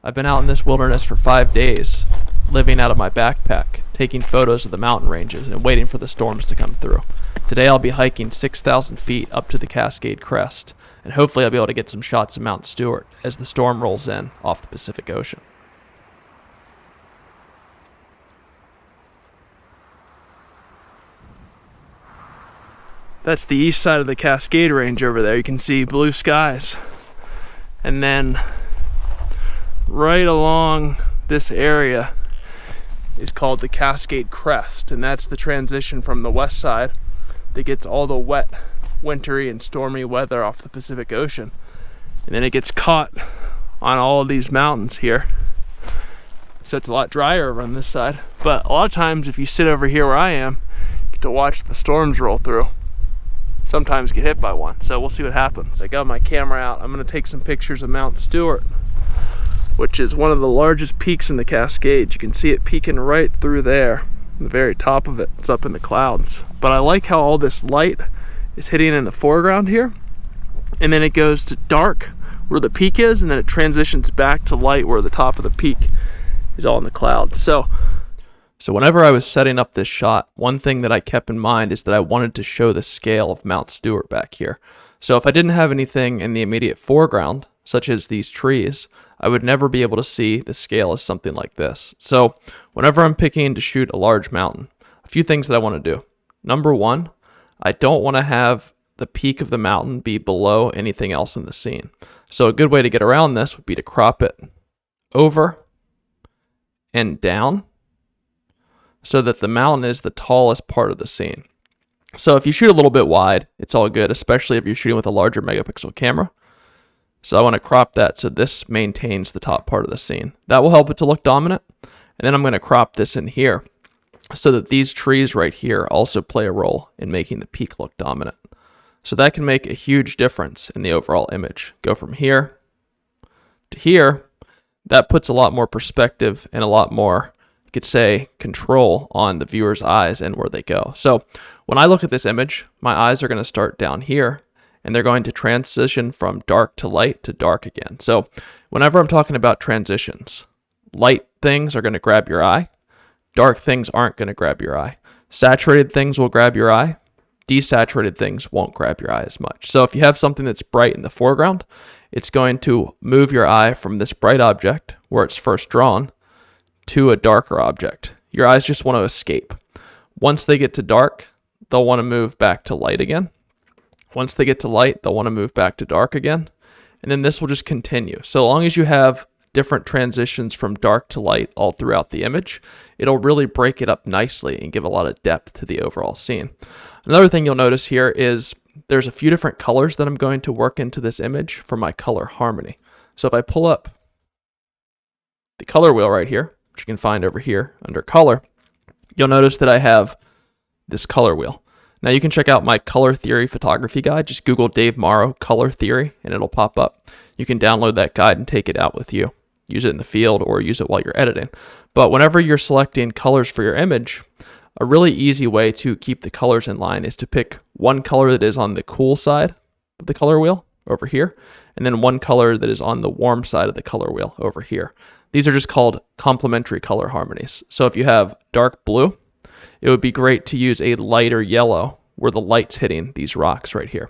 I've been out in this wilderness for 5 days, living out of my backpack, taking photos of the mountain ranges and waiting for the storms to come through. Today I'll be hiking 6,000 feet up to the Cascade Crest, and hopefully I'll be able to get some shots of Mount Stewart as the storm rolls in off the Pacific Ocean. That's the east side of the Cascade Range over there. You can see blue skies. And then right along this area is called the Cascade Crest, and that's the transition from the west side that gets all the wet, wintry and stormy weather off the Pacific Ocean. And then it gets caught on all of these mountains here. So it's a lot drier over on this side. But a lot of times if you sit over here where I am, you get to watch the storms roll through. Sometimes get hit by one, so we'll see what happens. I got my camera out. I'm going to take some pictures of Mount Stewart, which is one of the largest peaks in the Cascades. You can see it peeking right through there. The very top of it, it's up in the clouds. But I like how all this light is hitting in the foreground here, and then it goes to dark where the peak is, and then it transitions back to light where the top of the peak is all in the clouds. So whenever I was setting up this shot, one thing that I kept in mind is that I wanted to show the scale of Mount Stewart back here. So if I didn't have anything in the immediate foreground, such as these trees, I would never be able to see the scale as something like this. So whenever I'm picking to shoot a large mountain, a few things that I want to do. Number one, I don't want to have the peak of the mountain be below anything else in the scene. So a good way to get around this would be to crop it over and down, so that the mountain is the tallest part of the scene. So if you shoot a little bit wide, it's all good, especially if you're shooting with a larger megapixel camera. So I want to crop that so this maintains the top part of the scene. That will help it to look dominant. And then I'm going to crop this in here so that these trees right here also play a role in making the peak look dominant. So that can make a huge difference in the overall image. Go from here to here. That puts a lot more perspective and a lot more, you could say, control on the viewer's eyes and where they go. So when I look at this image, my eyes are going to start down here, and they're going to transition from dark to light to dark again. So whenever I'm talking about transitions, light things are going to grab your eye. Dark things aren't going to grab your eye. Saturated things will grab your eye. Desaturated things won't grab your eye as much. So if you have something that's bright in the foreground, it's going to move your eye from this bright object where it's first drawn to a darker object. Your eyes just want to escape. Once they get to dark, they'll want to move back to light again. Once they get to light, they'll want to move back to dark again. And then this will just continue. So long as you have different transitions from dark to light all throughout the image, it'll really break it up nicely and give a lot of depth to the overall scene. Another thing you'll notice here is there's a few different colors that I'm going to work into this image for my color harmony. So if I pull up the color wheel right here, which you can find over here under color, you'll notice that I have this color wheel. Now you can check out my color theory photography guide. Just Google Dave Morrow color theory and it'll pop up. You can download that guide and take it out with you. Use it in the field or use it while you're editing. But whenever you're selecting colors for your image, a really easy way to keep the colors in line is to pick one color that is on the cool side of the color wheel over here, and then one color that is on the warm side of the color wheel over here. These are just called complementary color harmonies. So if you have dark blue, it would be great to use a lighter yellow where the light's hitting these rocks right here.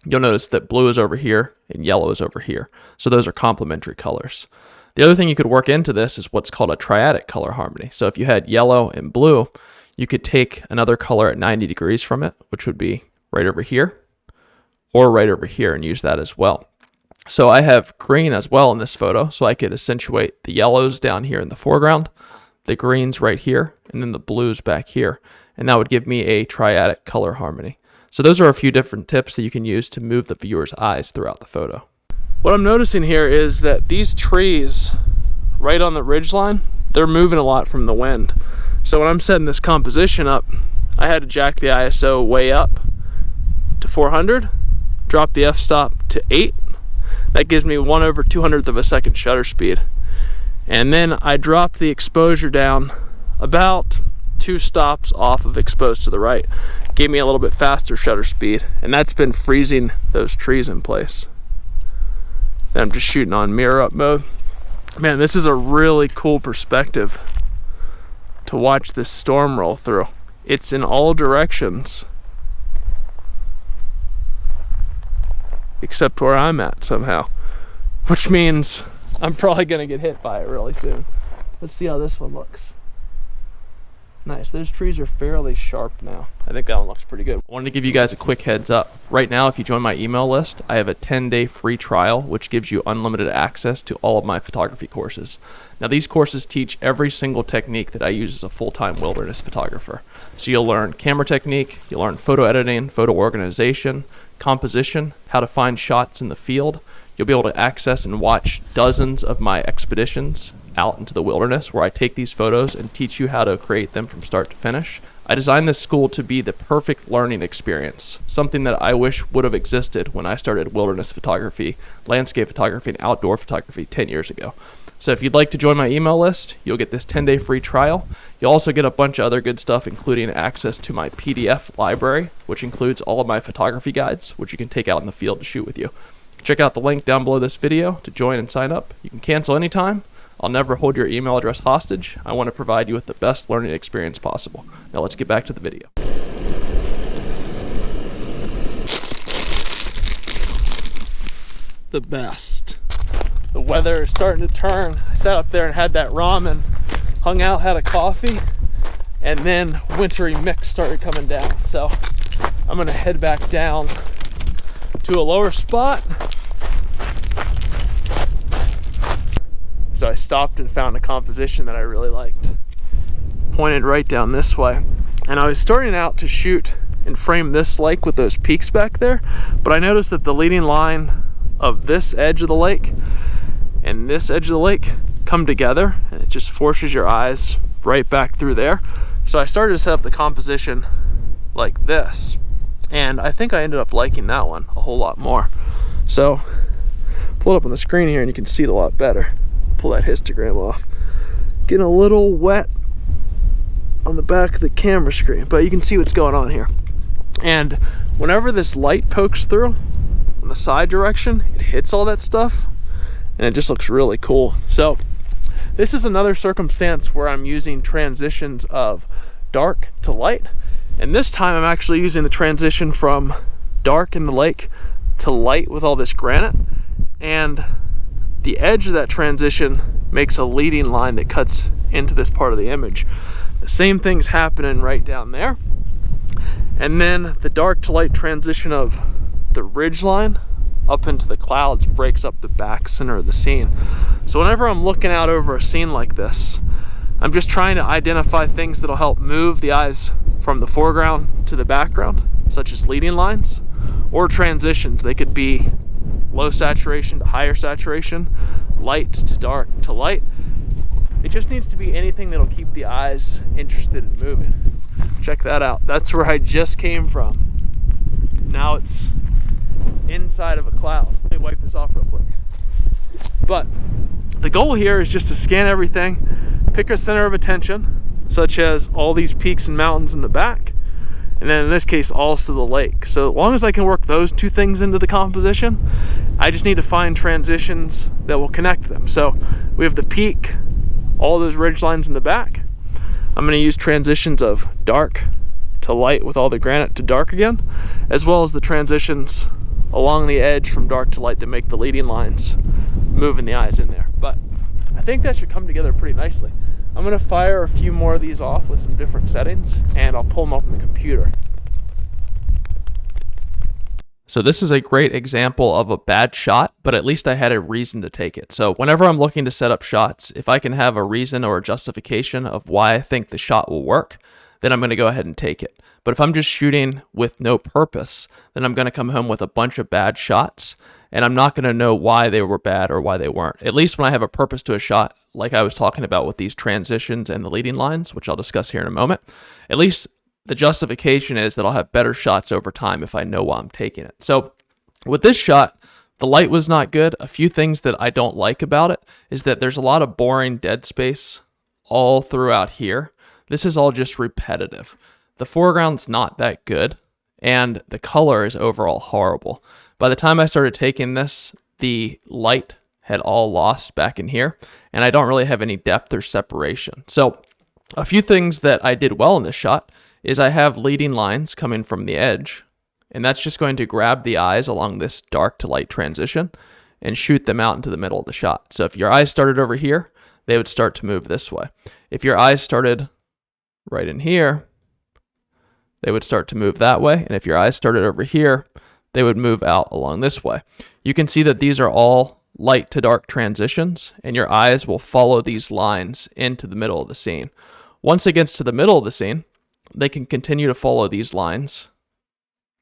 You'll notice that blue is over here and yellow is over here. So those are complementary colors. The other thing you could work into this is what's called a triadic color harmony. So if you had yellow and blue, you could take another color at 90 degrees from it, which would be right over here or right over here, and use that as well. So I have green as well in this photo, so I could accentuate the yellows down here in the foreground, the greens right here, and then the blues back here. And that would give me a triadic color harmony. So those are a few different tips that you can use to move the viewer's eyes throughout the photo. What I'm noticing here is that these trees right on the ridgeline, they're moving a lot from the wind. So when I'm setting this composition up, I had to jack the ISO way up to 400, drop the f-stop to 8. That gives me 1/200th of a second shutter speed. And then I dropped the exposure down about 2 stops off of exposed to the right. Gave me a little bit faster shutter speed, and that's been freezing those trees in place. Then I'm just shooting on mirror up mode. Man, this is a really cool perspective to watch this storm roll through. It's in all directions except where I'm at somehow, which means I'm probably gonna get hit by it really soon. Let's see how this one looks. Nice, those trees are fairly sharp now. I think that one looks pretty good. I wanted to give you guys a quick heads up. Right now, if you join my email list, I have a 10-day free trial, which gives you unlimited access to all of my photography courses. Now, these courses teach every single technique that I use as a full-time wilderness photographer. So you'll learn camera technique, you'll learn photo editing, photo organization, composition, how to find shots in the field. You'll be able to access and watch dozens of my expeditions out into the wilderness where I take these photos and teach you how to create them from start to finish. I designed this school to be the perfect learning experience, something that I wish would have existed when I started wilderness photography, landscape photography, and outdoor photography 10 years ago. So if you'd like to join my email list, you'll get this 10-day free trial. You'll also get a bunch of other good stuff, including access to my PDF library, which includes all of my photography guides, which you can take out in the field to shoot with you. Check out the link down below this video to join and sign up. You can cancel anytime. I'll never hold your email address hostage. I want to provide you with the best learning experience possible. Now let's get back to the video. The best. The weather is starting to turn. I sat up there and had that ramen, hung out, had a coffee, and then wintry mix started coming down. So I'm gonna head back down to a lower spot. So I stopped and found a composition that I really liked. Pointed right down this way. And I was starting out to shoot and frame this lake with those peaks back there, but I noticed that the leading line of this edge of the lake and this edge of the lake come together, and it just forces your eyes right back through there. So I started to set up the composition like this, and I think I ended up liking that one a whole lot more. So pull it up on the screen here and you can see it a lot better. Pull that histogram off. Getting a little wet on the back of the camera screen, but you can see what's going on here. And whenever this light pokes through in the side direction, it hits all that stuff and it just looks really cool. So this is another circumstance where I'm using transitions of dark to light, and this time I'm actually using the transition from dark in the lake to light with all this granite, and the edge of that transition makes a leading line that cuts into this part of the image. The same thing's happening right down there. And then the dark to light transition of the ridge line up into the clouds breaks up the back center of the scene. So whenever I'm looking out over a scene like this, I'm just trying to identify things that'll help move the eyes from the foreground to the background, such as leading lines or transitions. They could be low saturation to higher saturation, light to dark to light. It just needs to be anything that'll keep the eyes interested in moving. Check that out. That's where I just came from. Now it's inside of a cloud. Let me wipe this off real quick. But the goal here is just to scan everything, pick a center of attention, such as all these peaks and mountains in the back, and then in this case also the lake. So as long as I can work those two things into the composition, I just need to find transitions that will connect them. So we have the peak, all those ridge lines in the back. I'm going to use transitions of dark to light with all the granite to dark again, as well as the transitions along the edge from dark to light that make the leading lines, moving the eyes in there. But I think that should come together pretty nicely. I'm going to fire a few more of these off with some different settings, and I'll pull them up on the computer. So this is a great example of a bad shot, but at least I had a reason to take it. So whenever I'm looking to set up shots, if I can have a reason or a justification of why I think the shot will work, then I'm going to go ahead and take it. But if I'm just shooting with no purpose, then I'm going to come home with a bunch of bad shots, and I'm not going to know why they were bad or why they weren't. At least when I have a purpose to a shot, like I was talking about with these transitions and the leading lines, which I'll discuss here in a moment, at least the justification is that I'll have better shots over time if I know why I'm taking it. So with this shot, the light was not good. A few things that I don't like about it is that there's a lot of boring dead space all throughout here. This is all just repetitive. The foreground's not that good, and the color is overall horrible. By the time I started taking this, the light had all lost back in here, and I don't really have any depth or separation. So a few things that I did well in this shot is I have leading lines coming from the edge, and that's just going to grab the eyes along this dark to light transition and shoot them out into the middle of the shot. So if your eyes started over here, they would start to move this way. If your eyes started right in here, they would start to move that way. And if your eyes started over here, they would move out along this way. You can see that these are all light to dark transitions, and your eyes will follow these lines into the middle of the scene. Once it gets to the middle of the scene, they can continue to follow these lines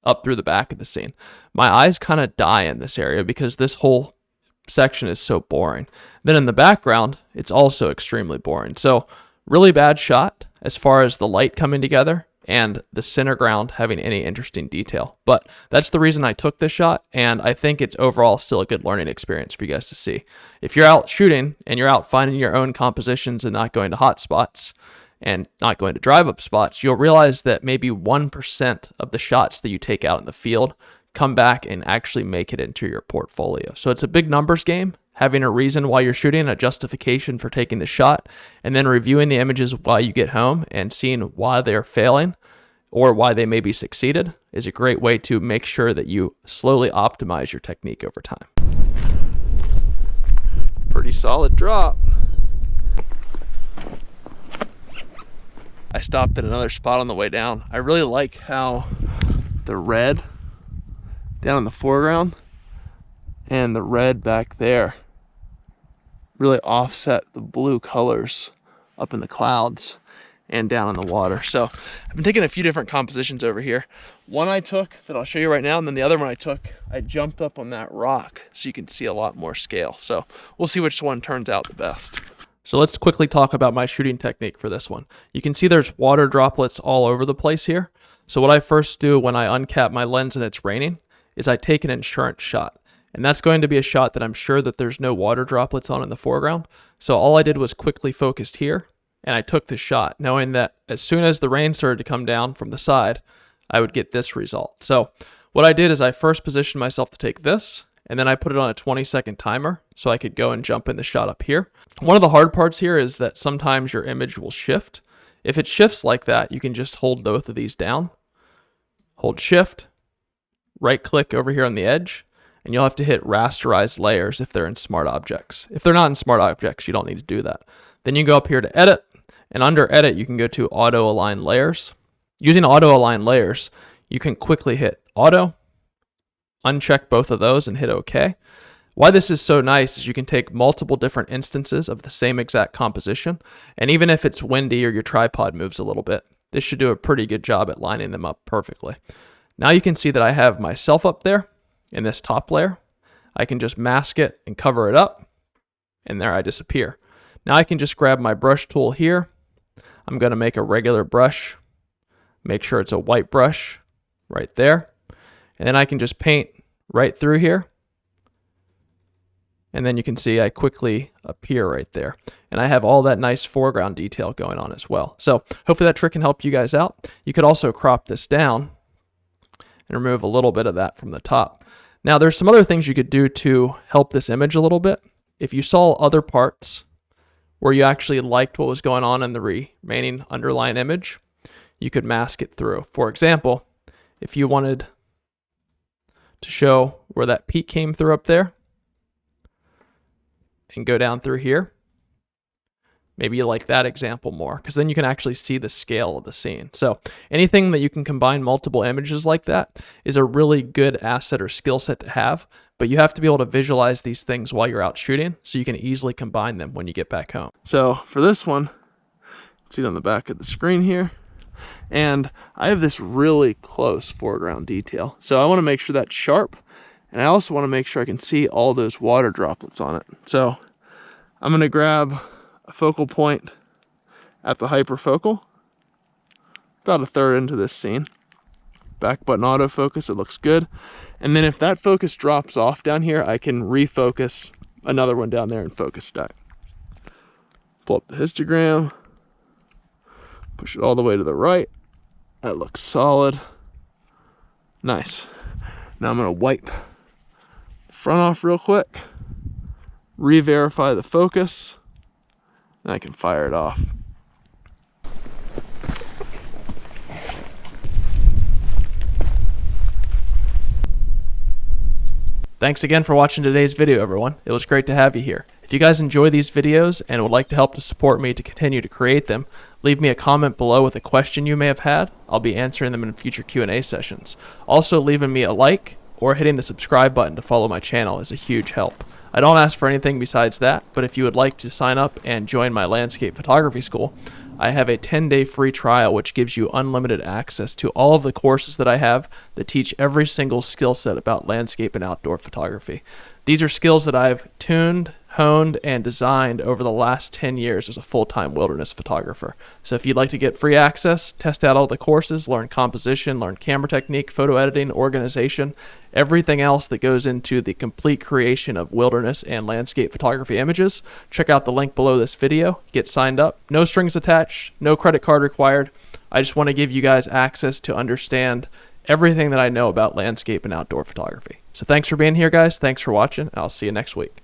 up through the back of the scene. My eyes kind of die in this area because this whole section is so boring. Then in the background, it's also extremely boring. So really bad shot as far as the light coming together and the center ground having any interesting detail. But that's the reason I took this shot, and I think it's overall still a good learning experience for you guys to see. If you're out shooting and you're out finding your own compositions and not going to hot spots and not going to drive up spots, you'll realize that maybe 1% of the shots that you take out in the field come back and actually make it into your portfolio. So it's a big numbers game, having a reason why you're shooting, a justification for taking the shot, and then reviewing the images while you get home and seeing why they're failing or why they may be succeeded is a great way to make sure that you slowly optimize your technique over time. Pretty solid drop. I stopped at another spot on the way down. I really like how the red down in the foreground and the red back there really offset the blue colors up in the clouds and down in the water. So I've been taking a few different compositions over here. One I took that I'll show you right now, and then the other one I jumped up on that rock so you can see a lot more scale. So we'll see which one turns out the best. So let's quickly talk about my shooting technique for this one. You can see there's water droplets all over the place here. So what I first do when I uncap my lens and it's raining is I take an insurance shot. And that's going to be a shot that I'm sure that there's no water droplets on in the foreground. So all I did was quickly focused here, and I took the shot, knowing that as soon as the rain started to come down from the side, I would get this result. So what I did is I first positioned myself to take this, and then I put it on a 20-second timer so I could go and jump in the shot up here. One of the hard parts here is that sometimes your image will shift. If it shifts like that, you can just hold both of these down, hold shift, right click over here on the edge, and you'll have to hit rasterize layers if they're in smart objects. If they're not in smart objects, you don't need to do that. Then you go up here to edit, and under edit, you can go to auto align layers. Using auto align layers, you can quickly hit auto, uncheck both of those and hit OK. Why this is so nice is you can take multiple different instances of the same exact composition, and even if it's windy or your tripod moves a little bit, this should do a pretty good job at lining them up perfectly. Now you can see that I have myself up there in this top layer. I can just mask it and cover it up, and there I disappear. Now I can just grab my brush tool here. I'm going to make a regular brush, make sure it's a white brush right there, and then I can just paint right through here. And then you can see I quickly appear right there. And I have all that nice foreground detail going on as well. So hopefully that trick can help you guys out. You could also crop this down and remove a little bit of that from the top. Now there's some other things you could do to help this image a little bit. If you saw other parts where you actually liked what was going on in the remaining underlying image, you could mask it through. For example, if you wanted to show where that peak came through up there and go down through here, maybe you like that example more, because then you can actually see the scale of the scene. So anything that you can combine multiple images like that is a really good asset or skill set to have, but you have to be able to visualize these things while you're out shooting so you can easily combine them when you get back home. So for this one, see it on the back of the screen here, and I have this really close foreground detail. So I want to make sure that's sharp, and I also want to make sure I can see all those water droplets on it. So I'm going to grab a focal point at the hyperfocal, about a third into this scene. Back button autofocus, it looks good. And then if that focus drops off down here, I can refocus another one down there and focus stack. Pull up the histogram, push it all the way to the right. That looks solid. Nice. Now I'm going to wipe the front off real quick, re-verify the focus, and I can fire it off. Thanks again for watching today's video, everyone. It was great to have you here. If you guys enjoy these videos and would like to help to support me to continue to create them, leave me a comment below with a question you may have had. I'll be answering them in future Q&A sessions. Also, leaving me a like or hitting the subscribe button to follow my channel is a huge help. I don't ask for anything besides that, but if you would like to sign up and join my landscape photography school, I have a 10-day free trial which gives you unlimited access to all of the courses that I have that teach every single skill set about landscape and outdoor photography. These are skills that I've tuned, honed, and designed over the last 10 years as a full-time wilderness photographer. So if you'd like to get free access, test out all the courses, learn composition, learn camera technique, photo editing, organization, everything else that goes into the complete creation of wilderness and landscape photography images, check out the link below this video. Get signed up. No strings attached, no credit card required. I just want to give you guys access to understand everything that I know about landscape and outdoor photography. So thanks for being here, guys. Thanks for watching, and I'll see you next week.